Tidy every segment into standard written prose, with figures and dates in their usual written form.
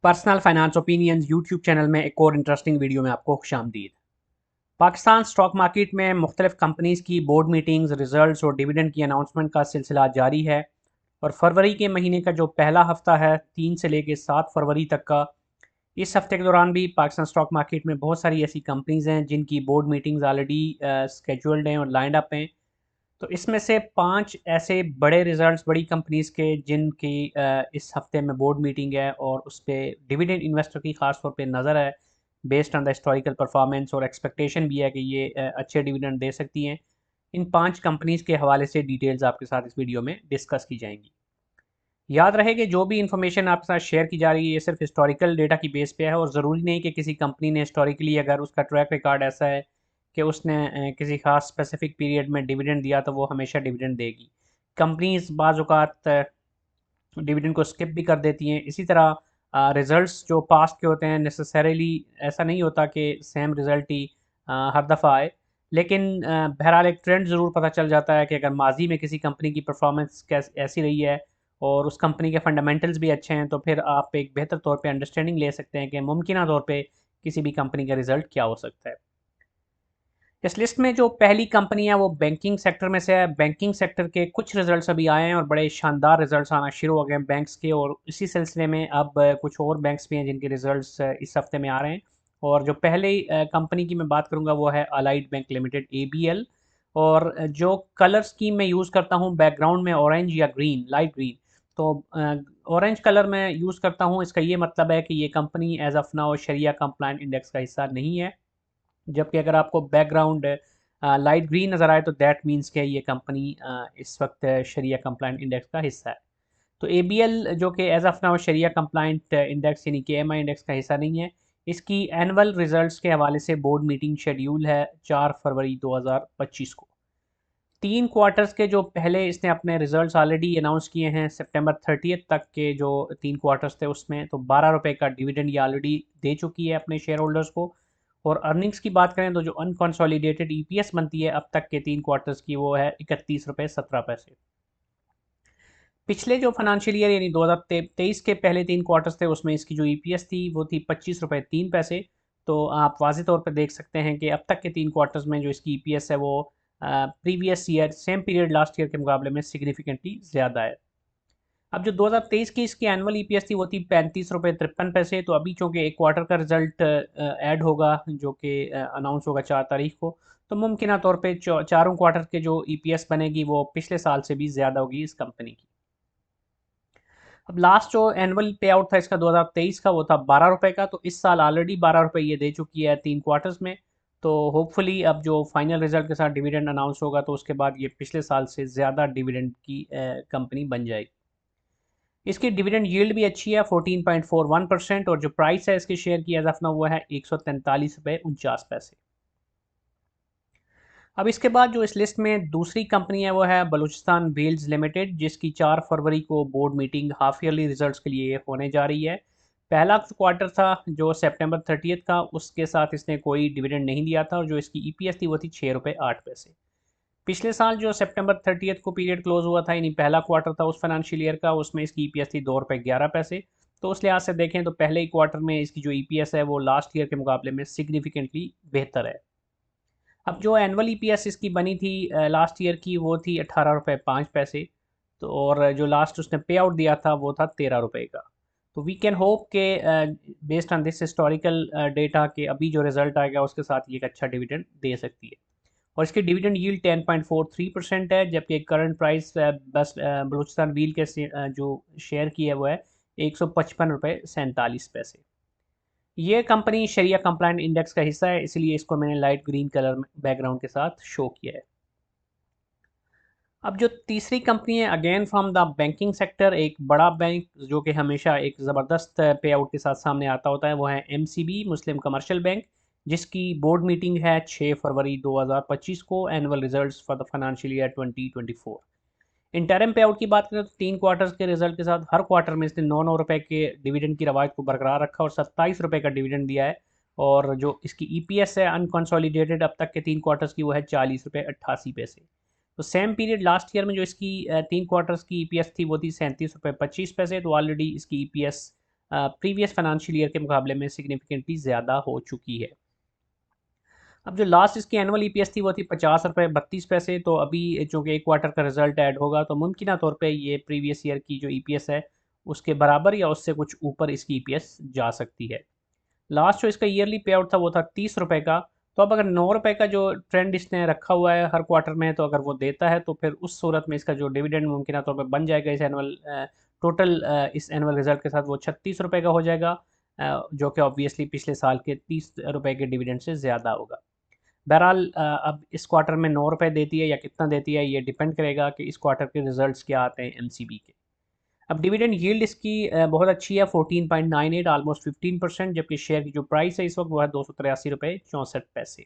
Personal finance opinions YouTube channel में एक और इंटरेस्टिंग वीडियो में आपको खुशामदीद। पाकिस्तान स्टॉक मार्केट में मुख्तलिफ कंपनीज़ की बोर्ड मीटिंग्स, रिजल्ट्स और डिविडेंड की अनाउंसमेंट का सिलसिला जारी है। और फरवरी के महीने का जो पहला हफ्ता है 3 से लेकर 7 फरवरी तक का, इस हफ्ते के दौरान भी पाकिस्तान स्टॉक मार्केट में बहुत सारी ऐसी कंपनीज़ हैं जिनकी बोर्ड मीटिंग्स ऑलरेडी स्केड्यूल्ड हैं और लाइंड अप हैं। तो इसमें से 5 ऐसे बड़े रिजल्ट्स बड़ी कंपनीज़ के जिनकी इस हफ्ते में बोर्ड मीटिंग है और उस पर डिविडेंड इन्वेस्टर की ख़ास तौर पे नज़र है। Based on the historical performance और एक्सपेक्टेशन भी है कि ये अच्छे डिविडेंड दे सकती हैं। इन 5 कंपनीज़ के हवाले से डिटेल्स आपके साथ इस वीडियो में डिस्कस की जाएंगी। याद रहे कि जो भी इंफॉर्मेशन आपके साथ शेयर की जा रही है ये सिर्फ हिस्टोरिकल डेटा की बेस पे है और ज़रूरी नहीं कि किसी कंपनी ने हिस्टोरिकली अगर उसका ट्रैक रिकॉर्ड ऐसा है कि उसने किसी खास स्पेसिफिक पीरियड में डिविडेंड दिया तो वो हमेशा डिविडेंड देगी। कंपनीज बाज़ औक़ात डिविडेंड को स्किप भी कर देती हैं। इसी तरह रिजल्ट्स जो पास्ट के होते हैं नेसेसरीली ऐसा नहीं होता कि सेम रिज़ल्ट ही हर दफ़ा आए। लेकिन बहरहाल एक ट्रेंड ज़रूर पता चल जाता है कि अगर माजी में किसी कंपनी की परफॉर्मेंस कैस ऐसी रही है और उस कंपनी के फंडामेंटल्स भी अच्छे हैं तो फिर आप एक बेहतर तौर पे अंडरस्टैंडिंग ले सकते हैं कि मुमकिन तौर पे किसी भी कंपनी का रिज़ल्ट क्या हो सकता है। इस लिस्ट में जो पहली कंपनी है वो बैंकिंग सेक्टर में से है। बैंकिंग सेक्टर के कुछ रिजल्ट्स अभी आए हैं और बड़े शानदार रिजल्ट्स आना शुरू हो गए हैं बैंक्स के, और इसी सिलसिले में अब कुछ और बैंक्स भी हैं जिनके रिजल्ट्स इस हफ्ते में आ रहे हैं। और जो पहले कंपनी की मैं बात करूंगा वो है अलाइड बैंक लिमिटेड ABL। और जो कलर स्कीम मैं यूज़ करता हूँ बैकग्राउंड में ऑरेंज या ग्रीन, लाइट ग्रीन, तो ऑरेंज कलर मैं यूज़ करता हूँ। इसका ये मतलब है कि ये company as of now Shariah compliant index का हिस्सा नहीं है। जबकि अगर आपको बैकग्राउंड लाइट ग्रीन नज़र आए तो दैट मीन्स कि ये कंपनी इस वक्त शरिया कंप्लाइंट इंडेक्स का हिस्सा है। तो ABL जो कि as of now Shariah compliant index यानी KMI इंडेक्स का हिस्सा नहीं है, इसकी एनुअल रिजल्ट्स के हवाले से बोर्ड मीटिंग शेड्यूल है 4 फरवरी 2025 को। 3 क्वार्टर्स के जो पहले इसने अपने रिजल्ट्स ऑलरेडी अनाउंस किए हैं सितंबर 30 तक के जो 3 क्वार्टर्स थे उसमें, तो 12 रुपये का डिविडेंड ये ऑलरेडी दे चुकी है अपने शेयर होल्डर्स को। और अर्निंग्स की बात करें तो जो अनकंसोलिडेटेड EPS बनती है अब तक के 3 क्वार्टर्स की वो है 31 रुपये 17 पैसे। पिछले जो फाइनेंशियल ईयर यानी 2023 के पहले 3 क्वार्टर्स थे उसमें इसकी जो EPS थी वो थी 25 रुपये 3 पैसे। तो आप वाज़ेह तौर पर देख सकते हैं कि अब तक के 3 क्वार्टर्स में जो इसकी EPS है वो previous year same period last year के मुकाबले में सिग्निफिकेंटली ज़्यादा है। अब जो 2023 की इसकी एनुअल EPS थी वो थी 35 रुपये 53 पैसे। तो अभी चूँकि एक क्वार्टर का रिजल्ट ऐड होगा जो कि अनाउंस होगा 4 तारीख को, तो मुमकिन तौर पे चारों क्वार्टर के जो EPS बनेगी वो पिछले साल से भी ज़्यादा होगी इस कंपनी की। अब लास्ट जो एनुअल पे आउट था इसका 2023 का वो था 12 रुपये का, तो इस साल ऑलरेडी 12 रुपये ये दे चुकी है 3 क्वार्टर्स में। तो होपफुली अब जो फाइनल रिजल्ट के साथ डिविडेंड अनाउंस होगा तो उसके बाद ये पिछले साल से ज़्यादा डिविडेंड की कंपनी बन जाएगी। इसकी डिविडेंड यील्ड भी अच्छी है 14.41%, और जो प्राइस है इसके शेयर की एज ऑफ नाउ वो है 143 रुपये 49 पैसे। अब इसके बाद जो इस लिस्ट में दूसरी कंपनी है वो है बलूचिस्तान व्हील्स लिमिटेड, जिसकी 4 फरवरी को board meeting half yearly results के लिए होने जा रही है। पहला क्वार्टर था जो सितंबर 30 का, उसके साथ इसने कोई डिविडेंड नहीं दिया था और जो इसकी EPS थी वो थी 6 रुपये 8 पैसे। पिछले साल जो सितंबर 30 को पीरियड क्लोज हुआ था यानी पहला क्वार्टर था उस फाइनेंशियल ईयर का, उसमें इसकी EPS थी 2 रुपये 11 पैसे। तो उस लिहाज से देखें तो पहले ही क्वार्टर में इसकी जो EPS है वो लास्ट ईयर के मुकाबले में सिग्निफिकेंटली बेहतर है। अब जो एनुअल EPS इसकी बनी थी लास्ट ईयर की वो थी 18 रुपये 5 पैसे। तो और जो लास्ट उसने पे आउट दिया था वो था 13 रुपये का। तो वी कैन होप के based on this historical data के अभी जो रिजल्ट आएगा उसके साथ ये एक अच्छा डिविडेंड दे सकती है। और इसकी डिविडेंड यील्ड 10.43% है, जबकि करंट प्राइस बस बलूचिस्तान व्हील के जो शेयर की है वो है 155 रुपये 47 पैसे। ये कंपनी शरिया कंप्लाइंट इंडेक्स का हिस्सा है, इसलिए इसको मैंने लाइट ग्रीन कलर में बैकग्राउंड के साथ शो किया है। अब जो तीसरी कंपनी है again from the banking sector, एक बड़ा बैंक जो कि हमेशा एक ज़बरदस्त पे आउट के साथ सामने आता होता है वो है MCB मुस्लिम कमर्शियल बैंक, जिसकी बोर्ड मीटिंग है 6 फरवरी 2025 को। Annual results for the financial year 2024। Interim पे आउट की बात करें तो 3 क्वार्टर्स के रिजल्ट के साथ हर क्वार्टर में इसने 9 रुपये के डिविडेंड की रवायत को बरकरार रखा और 27 रुपये का डिविडेंड दिया है। और जो इसकी EPS है अनकंसोलिडेटेड अब तक के 3 क्वार्टर्स की वो है 40 रुपये 88 पैसे। तो सेम पीरियड लास्ट ईयर में जो इसकी 3 क्वार्टर्स की EPS थी वो थी 37 रुपये 25 पैसे। तो ऑलरेडी इसकी EPS प्रीवियस फाइनेंशियल ईयर के मुकाबले में सिग्निफिकेंटली ज़्यादा हो चुकी है। अब जो लास्ट इसकी एनुअल ईपीएस थी वो थी 50 रुपये 32 पैसे। तो अभी चूँकि एक क्वार्टर का रिजल्ट ऐड होगा तो मुमकिन तौर पे ये प्रीवियस ईयर की जो ईपीएस है उसके बराबर या उससे कुछ ऊपर इसकी ईपीएस जा सकती है। लास्ट जो इसका ईयरली पे आउट था वो था 30 रुपये का। तो अब अगर 9 रुपये का जो ट्रेंड इसने रखा हुआ है हर क्वार्टर में, तो अगर वो देता है तो फिर उस सूरत में इसका जो डिविडेंड मुमकिन तौर पर बन जाएगा इस एनुअल टोटल इस एनुअल रिजल्ट के साथ वो 36 रुपये का हो जाएगा, जो कि ऑब्वियसली पिछले साल के 30 रुपये के डिविडेंड से ज़्यादा होगा। बहरहाल अब इस क्वार्टर में 9 रुपये देती है या कितना देती है ये डिपेंड करेगा कि इस क्वार्टर के रिजल्ट्स क्या आते हैं एमसीबी के। अब डिविडेंड यील्ड इसकी बहुत अच्छी है 14.98, ऑलमोस्ट 15%, जबकि शेयर की जो प्राइस है इस वक्त वो है 283 रुपये 64 पैसे।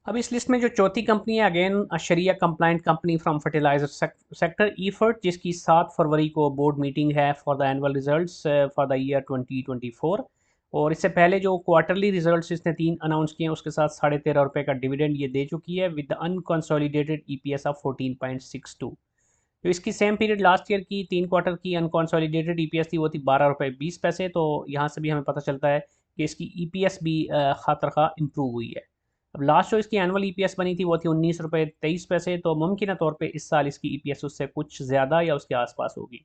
अब इस लिस्ट में जो चौथी कंपनी है again Shariah compliant company from fertiliser sector Efert, जिसकी 7 फरवरी को बोर्ड मीटिंग है for the annual results for the year 2024। और इससे पहले जो क्वार्टरली रिजल्ट्स इसने 3 अनाउंस किए हैं उसके साथ 13.5 रुपये का डिविडेंड ये दे चुकी है विद अनकंसोलिडेटेड ईपीएस ऑफ 14.62। तो इसकी सेम पीरियड लास्ट ईयर की 3 क्वार्टर की अनकंसोलिडेटेड ईपीएस थी वो थी 12 रुपये 20 पैसे। तो यहाँ से भी हमें पता चलता है कि इसकी ईपीएस भी खातर इम्प्रूव हुई है। अब लास्ट जो इसकी एनुअल ईपीएस बनी थी वो थी 19 रुपये 23 पैसे। तो मुमकिन तौर पे इस साल इसकी ईपीएस उससे कुछ ज़्यादा या उसके आसपास होगी।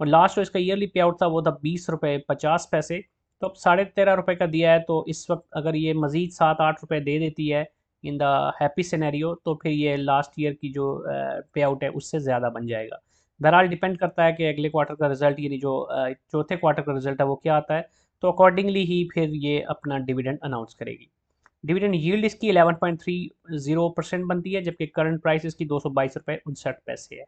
और लास्ट जो इसका ईयरली पे आउट था वो था 20 रुपये 50 पैसे। तो अब 13.5 रुपये का दिया है, तो इस वक्त अगर ये मज़ीद 7-8 रुपये दे देती है इन द हैप्पी सिनेरियो तो फिर ये लास्ट ईयर की जो पे आउट है उससे ज़्यादा बन जाएगा। बहरहाल डिपेंड करता है कि अगले क्वार्टर का रिजल्ट यानी जो चौथे क्वार्टर का रिजल्ट है वो क्या आता है, तो अकॉर्डिंगली ही फिर ये अपना डिविडेंड अनाउंस करेगी। डिविडेंड यील्ड इसकी 11.30% बनती है, जबकि करंट प्राइस इसकी 222 रुपये 59 पैसे है।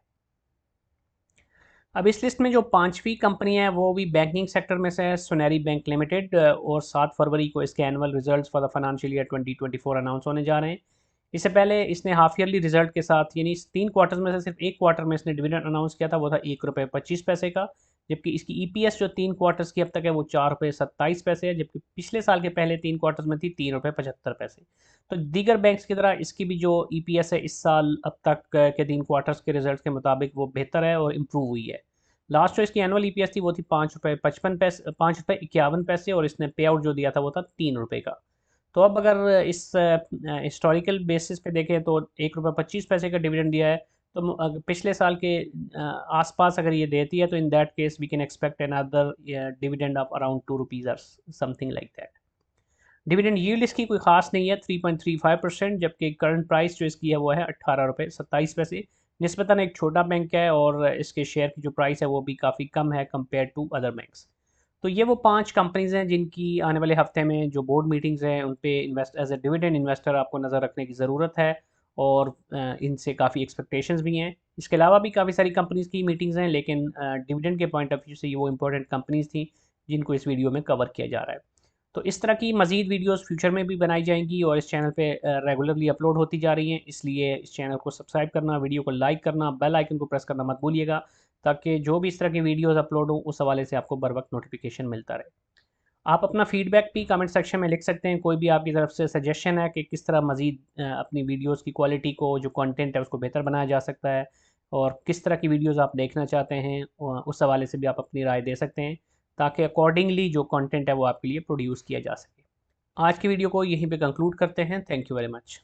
अब इस लिस्ट में जो पांचवी कंपनी है वो भी बैंकिंग सेक्टर में से है, सुनहरी बैंक लिमिटेड, और 7 फरवरी को इसके annual results for the financial year 2024 announce होने जा रहे हैं। इससे पहले इसने हाफ ईयरली रिजल्ट के साथ यानी 3 क्वार्टर्स में से सिर्फ एक क्वार्टर में इसने डिविडेंड अनाउंस किया था, वो था 1 रुपये 25 पैसे का। जबकि इसकी ईपीएस जो 3 क्वार्टर्स की अब तक है वो 4 रुपये 27 पैसे है, जबकि पिछले साल के पहले 3 क्वार्टर्स में थी 3 रुपये 75 पैसे। तो दीगर बैंक्स की तरह इसकी भी जो ईपीएस है इस साल अब तक के 3 क्वार्टर्स के रिजल्ट के मुताबिक वो बेहतर है और इम्प्रूव हुई है। लास्ट जो इसकी एनुअल ईपीएस थी वो थी 5 रुपये 55 पैसे 5 रुपये 51 पैसे, और इसने पे आउट जो दिया था वो था 3 रुपये का। तो अब अगर इस हिस्टोरिकल बेसिस पे देखें तो 1 रुपये 25 पैसे का डिविडेंड दिया है, तो पिछले साल के आसपास अगर ये देती है तो in that case we can expect another dividend of around 2 rupees or something like that. Dividend yield इसकी कोई खास नहीं है 3.35%, जबकि करंट प्राइस जो इसकी है वो है 18 रुपये 27 पैसे। निस्बतन एक छोटा बैंक है और इसके शेयर की जो प्राइस है वो भी काफ़ी कम है कंपेयर टू अदर बैंक्स। तो ये वो 5 कंपनीज़ हैं जिनकी आने वाले हफ्ते में जो बोर्ड मीटिंग्स हैं उन पे invest as a dividend investor आपको नज़र रखने की ज़रूरत है, और इनसे काफ़ी एक्सपेक्टेशंस भी हैं। इसके अलावा भी काफ़ी सारी कंपनीज़ की मीटिंग्स हैं, लेकिन डिविडेंड के पॉइंट ऑफ व्यू से ये वो इंपॉर्टेंट कंपनीज़ थी जिनको इस वीडियो में कवर किया जा रहा है। तो इस तरह की मज़ीद वीडियोस फ्यूचर में भी बनाई जाएंगी और इस चैनल पे रेगुलरली अपलोड होती जा रही हैं, इसलिए इस चैनल को सब्सक्राइब करना, वीडियो को लाइक करना, बेल आइकन को प्रेस करना मत भूलिएगा, ताकि जो भी इस तरह की वीडियोस अपलोड हो उस हवाले से आपको बर वक्त नोटिफिकेशन मिलता रहे। आप अपना फीडबैक भी कमेंट सेक्शन में लिख सकते हैं, कोई भी आपकी तरफ से सजेशन है कि किस तरह मज़ीद अपनी वीडियोज़ की क्वालिटी को, जो कॉन्टेंट है उसको बेहतर बनाया जा सकता है, और किस तरह की वीडियोज़ आप देखना चाहते हैं उस हवाले से भी आप अपनी राय दे सकते हैं, ताकि अकॉर्डिंगली जो कंटेंट है वो आपके लिए प्रोड्यूस किया जा सके। आज की वीडियो को यहीं पे कंक्लूड करते हैं। Thank you very much.